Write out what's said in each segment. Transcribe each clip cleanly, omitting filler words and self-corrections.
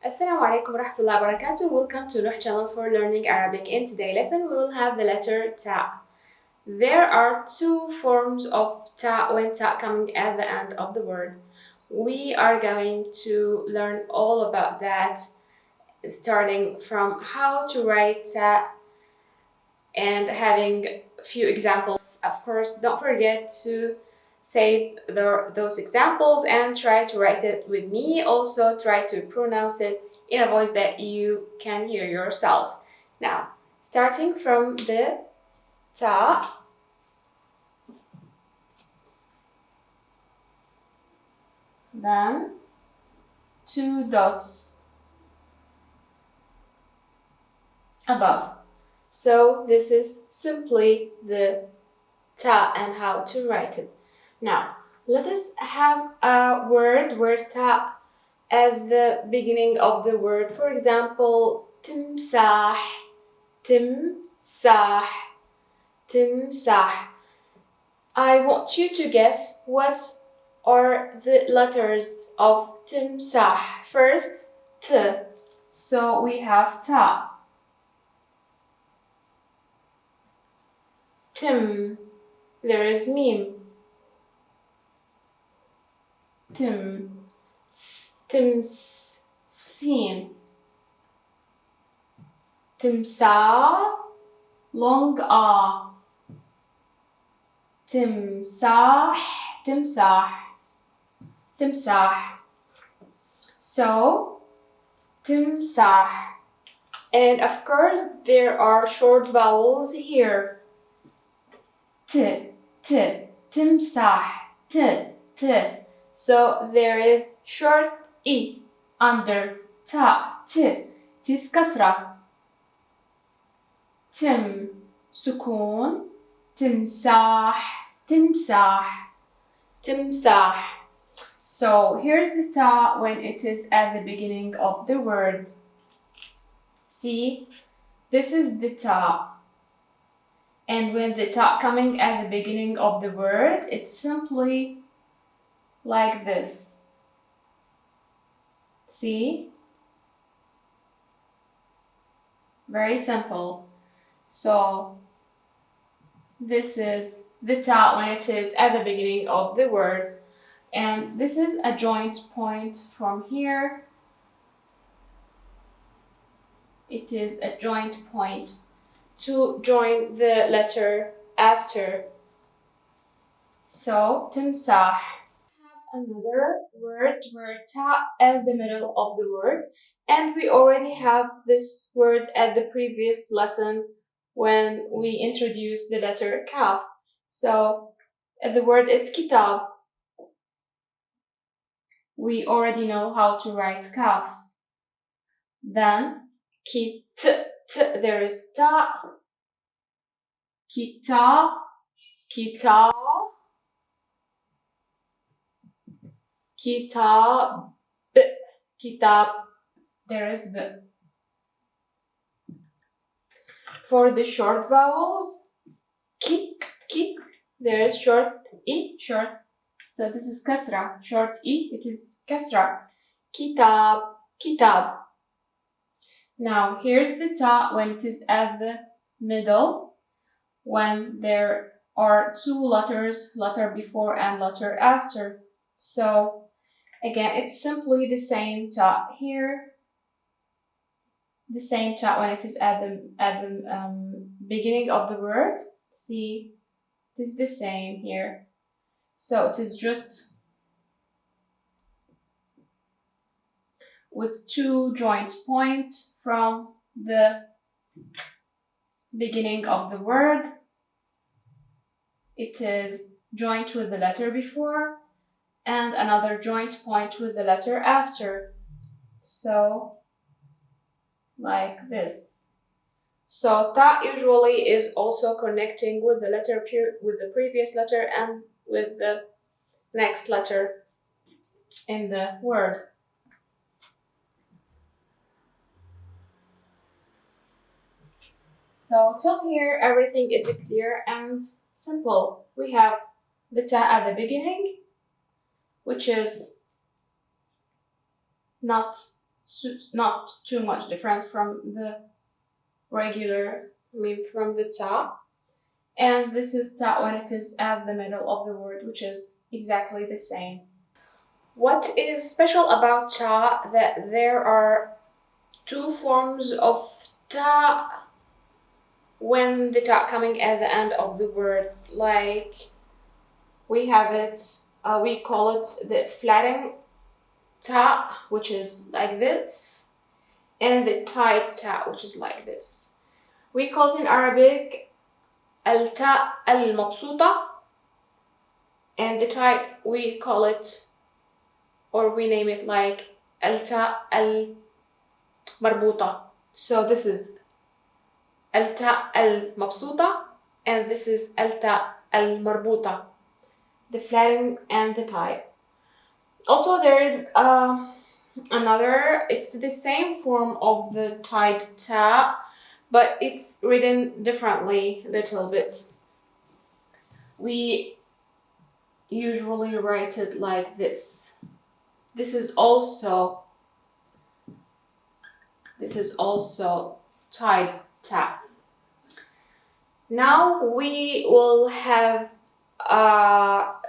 Assalamu alaikum warahmatullahi wabarakatuh. Welcome to Nuh channel for learning Arabic. In today's lesson, we will have the letter Ta. There are two forms of Ta when Ta coming at the end of the word. We are going to learn all about that, starting from how to write Ta and having a few examples. Of course, don't forget to save those examples and try to write it with me. Also, try to pronounce it in a voice that you can hear yourself. Now, starting from the Ta, then two dots above. So this is simply the Ta and how to write it. Now, let us have a word where Ta at the beginning of the word. For example, timsah, timsah, timsah. I want you to guess what are the letters of timsah. First, T. So we have Ta. Tim. There is Mim. Tim. Tims. Sin. Timsah. Long A. Timsah. Timsah. Timsah. So, timsah. And of course, there are short vowels here. T, timsah, t. So there is short I under Ta, T. Tis kasra. Tim, sukun, timsah, timsah, timsah. So here's the Ta when it is at the beginning of the word. See, this is the Ta. And when the Ta coming at the beginning of the word, it's simply like this. See? Very simple. So this is the Ta when it is at the beginning of the word. And this is a joint point from here. It is a joint point to join the letter after. So, timsah. Another word where Ta at the middle of the word, and we already have this word at the previous lesson when we introduced the letter Kaf. So the word is kitab. We already know how to write Kaf. Then kit, there is Ta, kitab, kitab, kitab, kitab, there is B. For the short vowels, ki, there is short I, short. So this is kasra, short I, it is kasra. Kitab, kitab. Now here's the Ta when it is at the middle, when there are two letters, letter before and letter after. So again, it's simply the same Ta here, the same Ta when it is at the beginning of the word. See, it is the same here. So it is just with two joint points from the beginning of the word. It is joined with the letter before and another joint point with the letter after. So like this. So Ta usually is also connecting with the letter with the previous letter and with the next letter in the word. So till here everything is clear and simple. We have the Ta at the beginning, which is not not too much different from the regular, from the taa. And this is taa when it is at the middle of the word, which is exactly the same. What is special about taa that there are two forms of taa when the taa coming at the end of the word. Like we have it, we call it the flattened taa, which is like this, and the tight taa, which is like this. We call it in Arabic Taa Al Mabsota, and the tight we call it, or we name it like Taa Al Marbota. So this is Taa Al Mabsota, and this is Taa Al Marbota, the flattening and the tight. Also, there is another, it's the same form of the tight taa, but it's written differently a little bit. We usually write it like this. This is also tight taa. Now we will have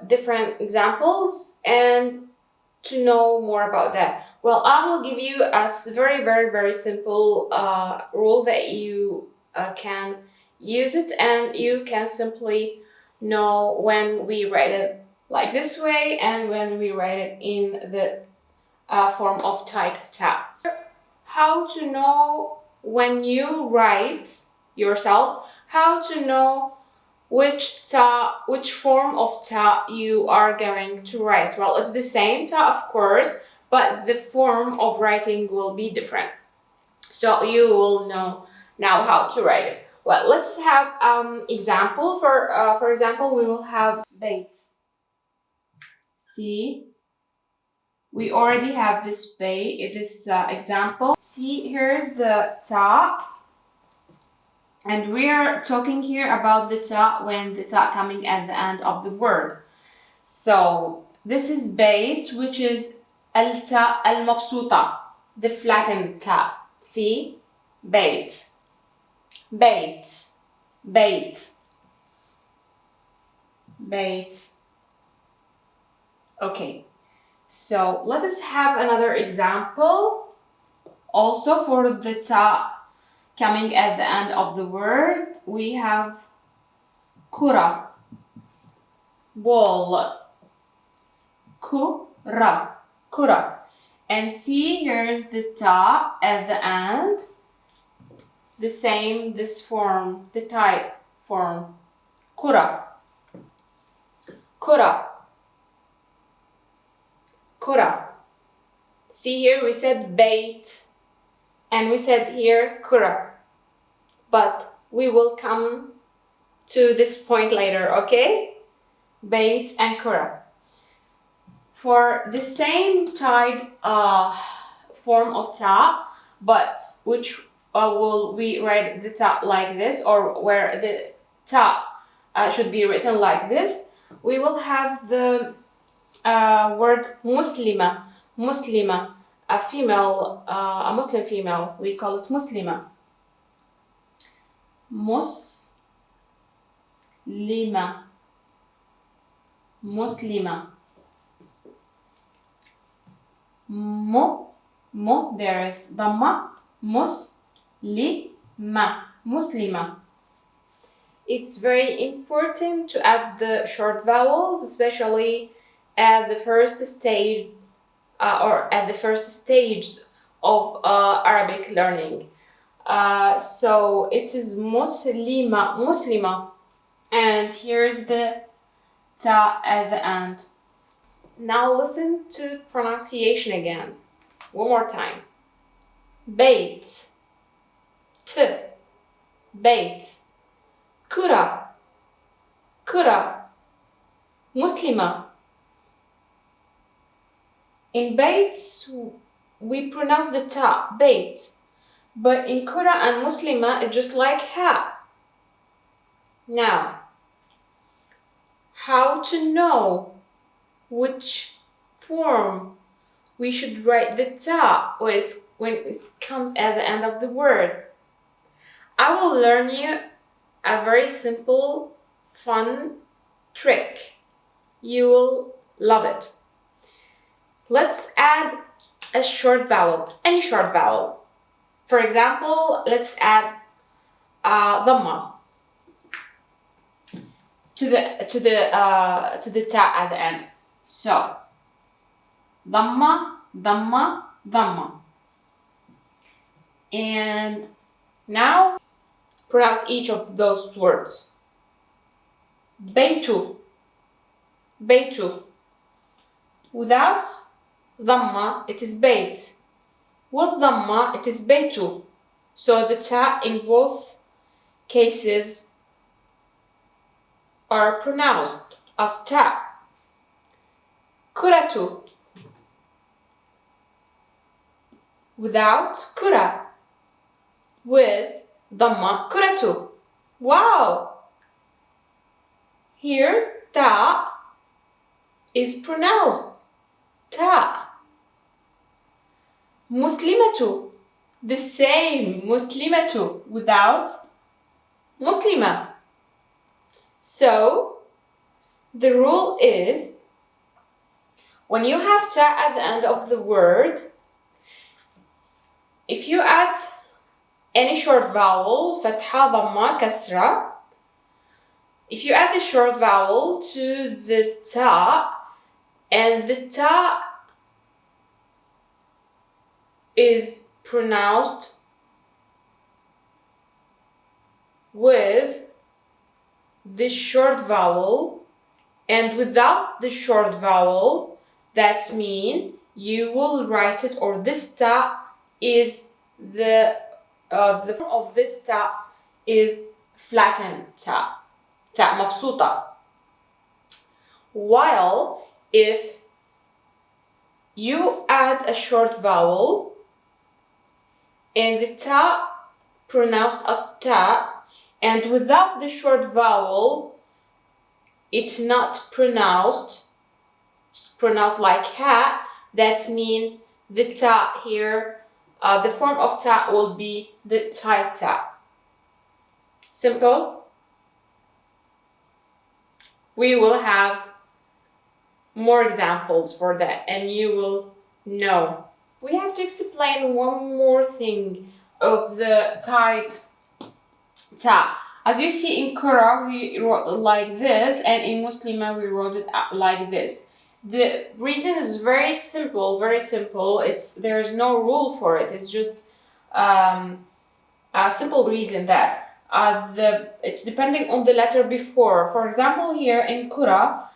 different examples and to know more about that. Well, I will give you a very, very, very simple rule that you can use it, and you can simply know when we write it like this way and when we write it in the form of tight taa. How to know when you write yourself, how to know which form of taa you are going to write. Well, it's the same taa, of course, but the form of writing will be different. So you will know now how to write it. Well, let's have example. For example, we will have bait. See, we already have this example. See, here's the taa. And we are talking here about the taa when the taa coming at the end of the word. So this is bait, which is Taa Al Mabsota, the flattened taa. See, bait, bait, bait, bait. Okay, so let us have another example. Also for the taa coming at the end of the word, we have kura, ball, kura. And see, here's the taa at the end. The same, this form, the tight form, kura, kura, kura. See here, we said bait, and we said here kura. But we will come to this point later, okay? Bait and kura. For the same tight form of taa, but which will we write the taa like this, or where the taa should be written like this, we will have the word muslima, a female, a Muslim female. We call it muslima. Muslima. Mo, there is dhamma, muslima. It's very important to add the short vowels, especially at the first stage or at the first stage of Arabic learning. So it is muslima, and here's the taa at the end. Now listen to pronunciation again. One more time. Bait, bait. Kura, muslima. In bait, we pronounce the taa, bait. But in kura and muslima, it's just like ha. Now, how to know which form we should write the ta when it comes at the end of the word. I will learn you a very simple, fun trick. You will love it. Let's add a short vowel, any short vowel. For example, let's add dhamma to the ta at the end. So dhamma, dhamma, dhamma. And now pronounce each of those words. Baytu, baytu. Without dhamma, it is bayt. With dhamma, it is baytu. So the ta in both cases are pronounced as ta. Kuratu. Without kura. With dhamma, kuratu. Wow! Here, ta is pronounced ta. Muslimatu. The same, muslimatu, without muslima. So, the rule is, when you have ta at the end of the word, if you add any short vowel, fatha, dhamma, kasra, if you add the short vowel to the ta, and the ta is pronounced with the short vowel and without the short vowel, that means you will write it, or this ta is the form of this ta is flattened ta, Taa Al Mabsota. While if you add a short vowel and the ta pronounced as ta, and without the short vowel, it's not pronounced, it's pronounced like ha, that means the ta here, the form of ta will be the tight ta. Simple? We will have more examples for that and you will know. We have to explain one more thing of the tight ta. As you see in Qura, we wrote it like this, and in Muslima, we wrote it like this. The reason is very simple, very simple. There is no rule for it. It's just a simple reason that it's depending on the letter before. For example, here in Qura,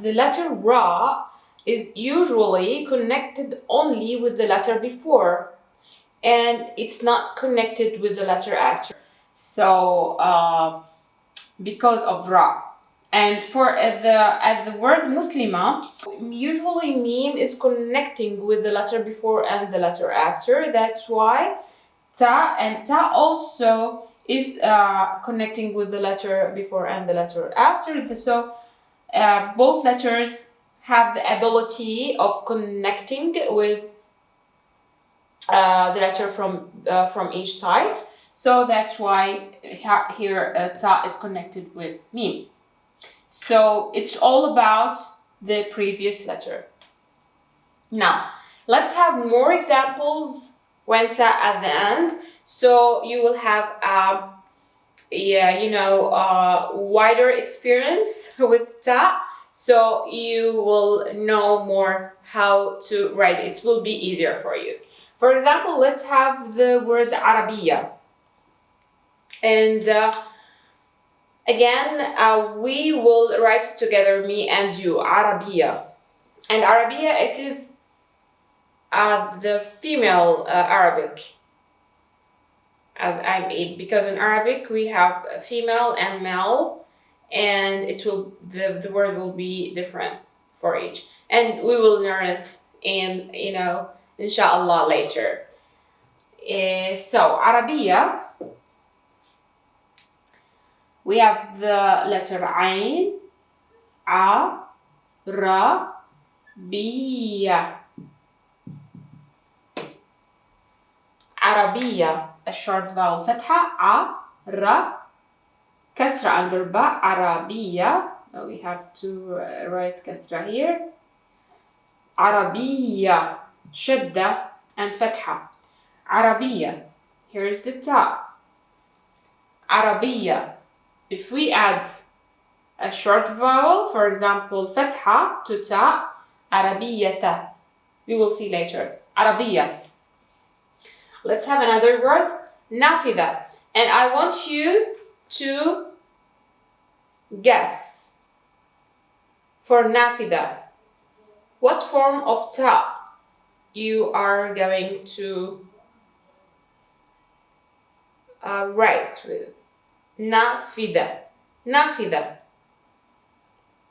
the letter Ra is usually connected only with the letter before, and it's not connected with the letter after. So, because of Ra. And for at the word Muslima, usually meme is connecting with the letter before and the letter after. That's why ta, and ta also is connecting with the letter before and the letter after. So both letters have the ability of connecting with the letter from each side. So that's why here ta is connected with meme. So it's all about the previous letter. Now, let's have more examples when ta at the end. So you will have wider experience with ta. So you will know more how to write it. It will be easier for you. For example, let's have the word Arabiya. And again, we will write it together, me and you, Arabiya. And Arabiya, it is the female Arabic. Because in Arabic we have female and male, and the word will be different for each. And we will learn it in, inshallah later. So, Arabiya. We have the letter Ain, A, Ra, Biya. عربية, a short vowel فتحة, ر, كسرة under ba, عربية. We have to write كسرة here. عربية, شدة and فتحة. عربية. Here's the ta. عربية. If we add a short vowel, for example, فتحة to ta, عربية. We will see later. عربية. Let's have another word, نافذة. And I want you to guess for نافذة what form of ta you are going to write with. نافذة. نافذة.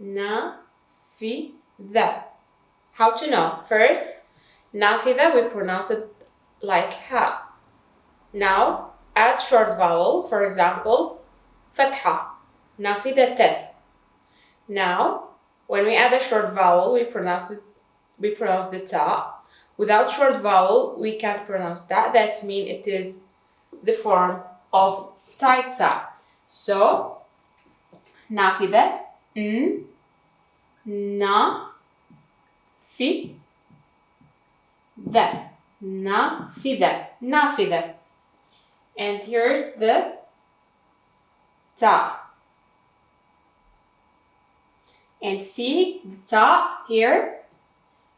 نافذة. How to know? First, نافذة, we pronounce it like ha. Now, add short vowel, for example, فتحة, نافذة. Now, when we add a short vowel, we pronounce the ta. Without short vowel, we can't pronounce that. That means it is the form of tight ta. So, نافذة, نافذة. نافذة. نافذة. And here's the ta. And see, the ta here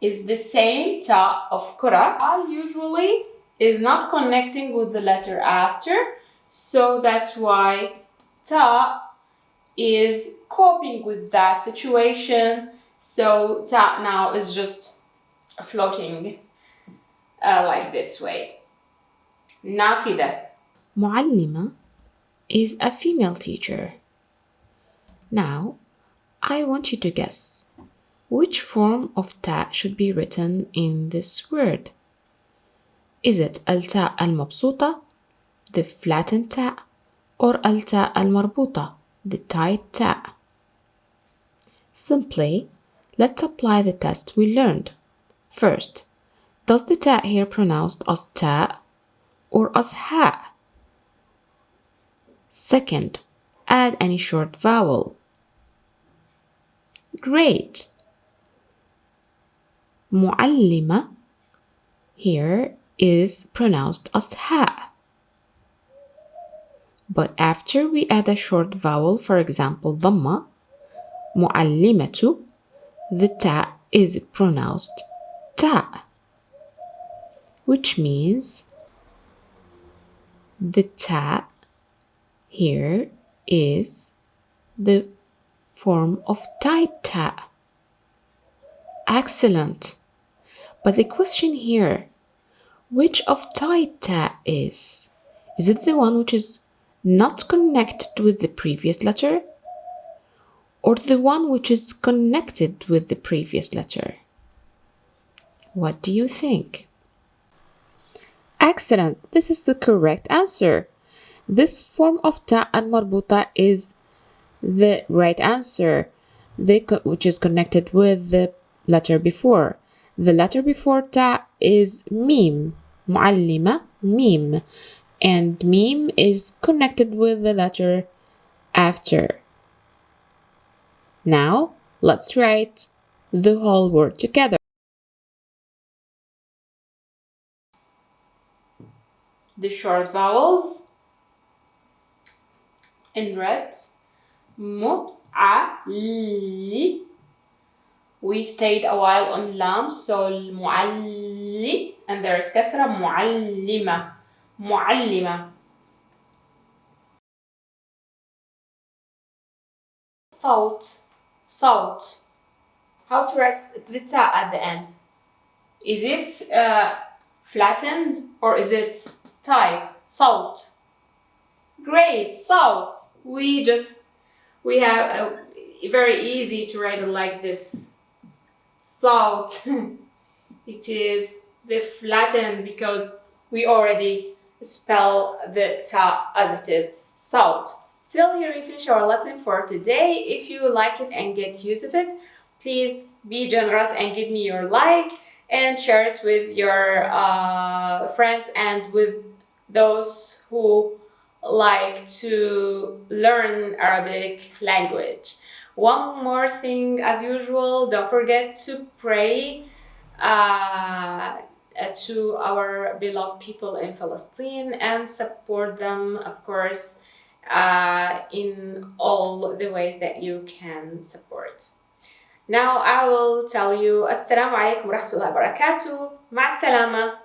is the same ta of kura. Ta usually is not connecting with the letter after, so that's why ta is coping with that situation. So ta now is just floating like this way. نافذة. معلمة is a female teacher. Now, I want you to guess which form of ta should be written in this word. Is it Taa AlMarbota, the flattened ta, or Taa AlMarbota, the tight ta? Simply, let's apply the test we learned. First, does the ta here pronounced as ta or as ha? Second, add any short vowel. Great! معلمة here is pronounced as ha. But after we add a short vowel, for example, ضمة, معلمة, the ta is pronounced ta, which means the ta here is the form of tight ta. Excellent. But the question here, which of tight ta is? Is it the one which is not connected with the previous letter, or the one which is connected with the previous letter? What do you think? Excellent. This is the correct answer. This form of Taa AlMarbota is the right answer, which is connected with the letter before. The letter before ta is mim, معلمة, mim, and mim is connected with the letter after. Now, let's write the whole word together. The short vowels in red. معلي. We stayed a while on lam, so المعلي, and there is كسرة, معلمة. معلمة. صوت. صوت. How to write the ta at the end? Is it flattened or is it tight? صوت. Great, صوت. We have a very easy to write it like this. Salt. It is the flattened because we already spell the ta as it is. Salt. Till here we finish our lesson for today. If you like it and get use of it, please be generous and give me your like. and share it with your friends and with those who like to learn Arabic language. One more thing, as usual, don't forget to pray to our beloved people in Palestine and support them, of course, in all the ways that you can support. Now I will tell you Assalamu alaikum wa rahmatullahi wa barakatuh. مع السلامة.